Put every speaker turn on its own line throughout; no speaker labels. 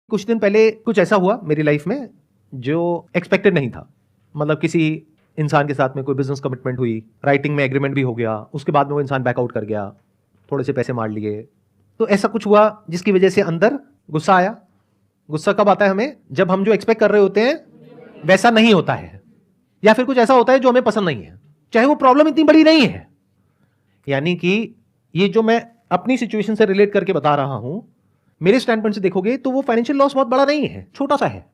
कुछ दिन पहले कुछ ऐसा हुआ मेरी लाइफ में जो एक्सपेक्टेड नहीं था। मतलब किसी इंसान के साथ में कोई बिजनेस कमिटमेंट हुई, राइटिंग में एग्रीमेंट भी हो गया, उसके बाद में वो इंसान बैकआउट कर गया, थोड़े से पैसे मार लिए। तो ऐसा कुछ हुआ जिसकी वजह से अंदर गुस्सा आया। गुस्सा कब आता है हमें? जब हम जो एक्सपेक्ट कर रहे होते हैं वैसा नहीं होता है, या फिर कुछ ऐसा होता है जो हमें पसंद नहीं है, चाहे वो प्रॉब्लम इतनी बड़ी नहीं है। यानी कि ये जो मैं अपनी सिचुएशन से रिलेट करके बता रहा हूं, मेरे स्टैंड पॉइंट से देखोगे तो वो फाइनेंशियल लॉस बहुत बड़ा नहीं है, छोटा सा है,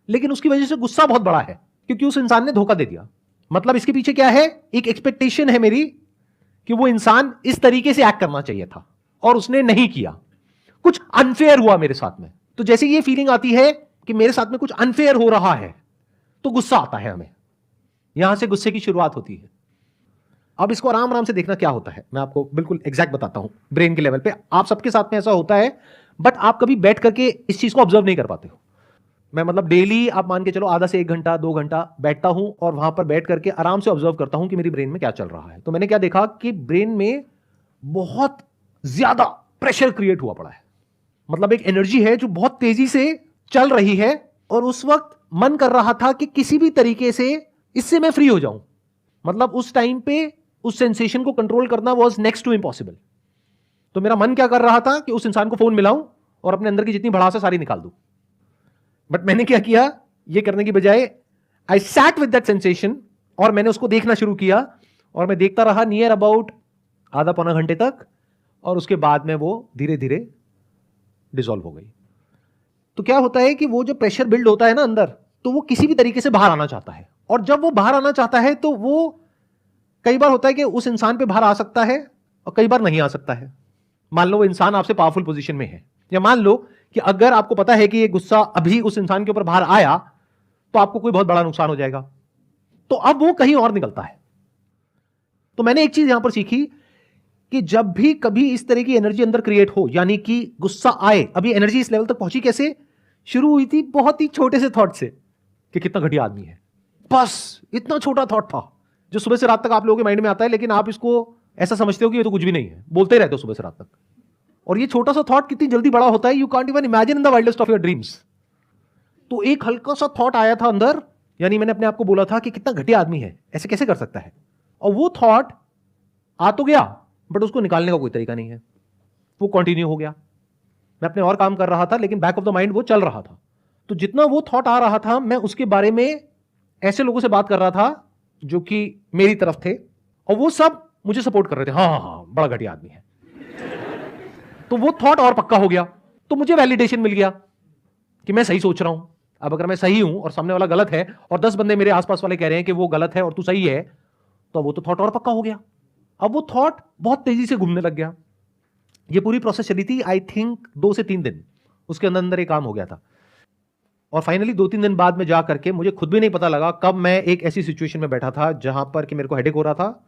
लेकिन उसकी वजह से गुस्सा बहुत बड़ा है क्योंकि उस इंसान ने धोखा दे दिया। मतलब इसके पीछे क्या है? एक एक्सपेक्टेशन है मेरी कि वो इंसान इस तरीके से एक्ट करना चाहिए था और उसने नहीं किया, कुछ अनफेयर हुआ मेरे साथ में। तो जैसे ये फीलिंग आती है कि मेरे साथ में कुछ अनफेयर हो रहा है तो गुस्सा आता है हमें। यहां से गुस्से की शुरुआत होती है। अब इसको आराम आराम से देखना क्या होता है, मैं आपको बिल्कुल एग्जैक्ट बताता हूं। ब्रेन के लेवल पे आप सबके साथ में ऐसा होता है, बट आप कभी बैठ करके इस चीज को ऑब्जर्व नहीं कर पाते हो। मैं मतलब डेली आप मान के चलो आधा से 1 घंटा 2 घंटा बैठता हूं और वहां पर बैठ करके आराम से ऑब्जर्व करता हूं कि मेरी ब्रेन में क्या चल रहा है। तो मैंने क्या देखा कि ब्रेन में बहुत ज्यादा प्रेशर क्रिएट हुआ पड़ा है। मतलब एक एनर्जी है जो बहुत तेजी से चल रही है और उस वक्त मन कर रहा था कि किसी भी तरीके से इससे मैं फ्री हो जाऊं। मतलब उस टाइम पे उस सेंसेशन को कंट्रोल करना वाज नेक्स्ट टू इम्पॉसिबल। तो मेरा मन क्या कर रहा था कि उस इंसान को फोन मिलाऊं और अपने अंदर की जितनी भड़ास है सारी निकाल दूं। बट मैंने क्या किया, ये करने की बजाय I sat with that sensation और मैंने उसको देखना शुरू किया और मैं देखता रहा नियर अबाउट आधा पौना घंटे तक, और उसके बाद में वो धीरे धीरे डिसॉल्व हो गई। तो क्या होता है कि वो जो प्रेशर बिल्ड होता है ना अंदर, तो वो किसी भी तरीके से बाहर आना चाहता है, और जब वो बाहर आना चाहता है तो वो कई बार होता है कि उस इंसान पे बाहर आ सकता है और कई बार नहीं आ सकता है। मान लो वो इंसान आपसे पावरफुल पोजीशन में है, या मान लो कि अगर आपको पता है कि ये गुस्सा अभी उस इंसान के ऊपर बाहर आया तो आपको कोई बहुत बड़ा नुकसान हो जाएगा, तो अब वो कहीं और निकलता है। तो मैंने एक चीज यहां पर सीखी कि जब भी कभी इस तरह की एनर्जी अंदर क्रिएट हो, यानी कि गुस्सा आए, अभी एनर्जी इस लेवल तक पहुंची कैसे? शुरू हुई थी बहुत ही छोटे से थॉट से कि कितना घटिया आदमी है। बस इतना छोटा थॉट था जो सुबह से रात तक आप लोगों के माइंड में आता है, लेकिन आप इसको ऐसा समझते हो कि ये तो कुछ भी नहीं है, बोलते ही रहते हो सुबह से रात तक। और ये छोटा सा थॉट कितनी जल्दी बड़ा होता है, you can't even imagine in the wildest of your dreams. तो एक हल्का सा थॉट आया था अंदर, यानी मैंने अपने आप को बोला था कि कितना घटिया आदमी है, ऐसे कैसे कर सकता है। और वो थॉट आ तो गया, बट उसको निकालने का कोई तरीका नहीं है, वो कंटिन्यू हो गया। मैं अपने और काम कर रहा था, लेकिन बैक ऑफ द माइंड वो चल रहा था। तो जितना वो थॉट आ रहा था, मैं उसके बारे में ऐसे लोगों से बात कर रहा था जो कि मेरी तरफ थे, और वो सब मुझे सपोर्ट कर रहे थे, हाँ हाँ हाँ बड़ा घटिया आदमी है। तो वो थॉट और पक्का हो गया, तो मुझे वैलिडेशन मिल गया कि मैं सही सोच रहा हूं। अब अगर मैं सही हूं और सामने वाला गलत है और 10 बंदे मेरे आसपास वाले कह रहे हैं कि वो गलत है और तू सही है, तो वो तो थॉट और पक्का हो गया। अब वो थॉट बहुत तेजी से घूमने लग गया। ये पूरी प्रोसेस चली थी आई थिंक 2 से 3 दिन, उसके अंदर अंदर एक काम हो गया था। और फाइनली 2-3 दिन बाद में जा करके मुझे खुद भी नहीं पता लगा कब मैं एक ऐसी सिचुएशन में बैठा था जहां पर कि मेरे को हेडेक हो रहा था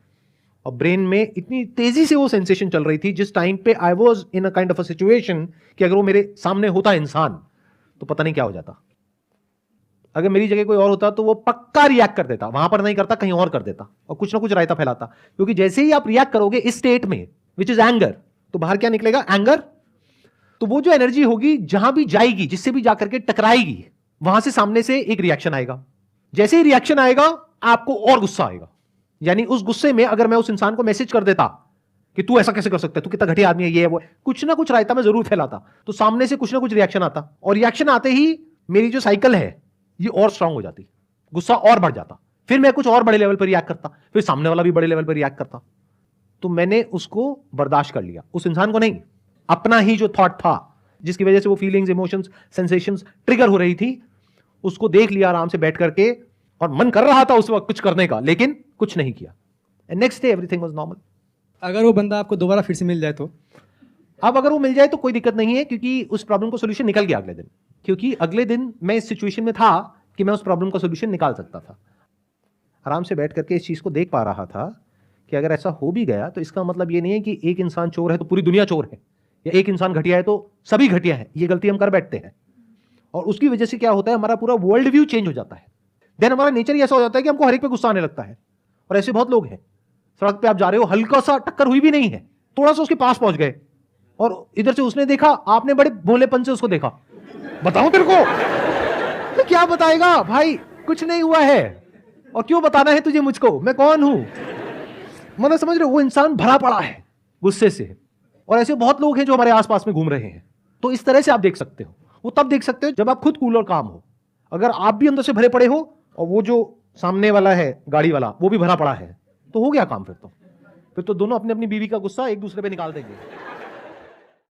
और ब्रेन में इतनी तेजी से वो सेंसेशन चल रही थी, जिस टाइम पे I was in a kind of a situation कि अगर वो मेरे सामने होता इंसान तो पता नहीं क्या हो जाता। अगर मेरी जगह कोई और होता तो वो पक्का रिएक्ट कर देता, वहां पर नहीं करता कहीं और कर देता और कुछ ना कुछ रायता फैलाता। क्योंकि जैसे ही आप रिएक्ट करोगे इस स्टेट में विच इज एंगर, तो बाहर क्या निकलेगा? एंगर। तो वो जो एनर्जी होगी जहां भी जाएगी, जिससे भी जाकर के टकराएगी, वहां से सामने से एक रिएक्शन आएगा। जैसे ही रिएक्शन आएगा आपको और गुस्सा आएगा। यानी उस गुस्से में अगर मैं उस इंसान को मैसेज कर देता कि तू ऐसा कैसे कर सकता है, तू कितना घटिया आदमी है, ये है वो, कुछ ना कुछ रायता मैं जरूर फैलाता, तो सामने से कुछ ना कुछ रिएक्शन आता, और रिएक्शन आते ही मेरी जो साइकिल है ये और स्ट्रांग हो जाती, गुस्सा और बढ़ जाता, फिर मैं कुछ और बड़े लेवल पर रिएक्ट करता, फिर सामने वाला भी बड़े लेवल पर रिएक्ट करता। तो मैंने उसको बर्दाश्त कर लिया, उस इंसान को नहीं, अपना ही जो थॉट था जिसकी वजह से वो फीलिंग्स, इमोशंस, सेंसेशंस ट्रिगर हो रही थी, उसको देख लिया आराम से बैठ करके, और मन कर रहा था उस वक्त कुछ करने का, लेकिन कुछ नहीं किया। And next day everything was normal.
अगर वो बंदा आपको दोबारा फिर से मिल जाए तो?
अब अगर वो मिल जाए तो कोई दिक्कत नहीं है, क्योंकि उस प्रॉब्लम का सोल्यूशन निकल गया अगले दिन। क्योंकि अगले दिन मैं इस सिचुएशन में था कि मैं उस प्रॉब्लम का सोल्यूशन निकाल सकता था। आराम से बैठ करके इस चीज को देख पा रहा था कि अगर ऐसा हो भी गया तो इसका मतलब ये नहीं है कि एक इंसान चोर है तो पूरी दुनिया चोर है, या एक इंसान घटिया है तो सभी घटिया है। ये गलती हम कर बैठते हैं, और उसकी वजह से क्या होता है, हमारा पूरा वर्ल्ड व्यू चेंज हो जाता है। देन हमारा नेचर ही ऐसा हो जाता है कि हमको हर एक पे गुस्सा आने लगता है। और ऐसे बहुत लोग हैं, सड़क पे आप जा रहे हो, हल्का सा टक्कर हुई भी नहीं है, थोड़ा सा उसके पास पहुंच गए और इधर से उसने देखा, आपने बड़े भोलेपन से उसको देखा, बताऊं तेरे को? तो क्या बताएगा भाई, कुछ नहीं हुआ है, और क्यों बताना है तुझे मुझको, मैं कौन हूं? मतलब समझ रहे हो, वो इंसान भरा पड़ा है गुस्से से, और ऐसे बहुत लोग हैं जो हमारे आसपास में घूम रहे हैं। तो इस तरह से आप देख सकते हो, वो तब देख सकते हो जब आप खुद कूल और काम हो। अगर आप भी अंदर से भरे पड़े हो और वो जो सामने वाला है गाड़ी वाला वो भी भरा पड़ा है, तो हो गया काम। फिर तो दोनों अपनी अपनी बीवी का गुस्सा एक दूसरे पे निकाल देंगे।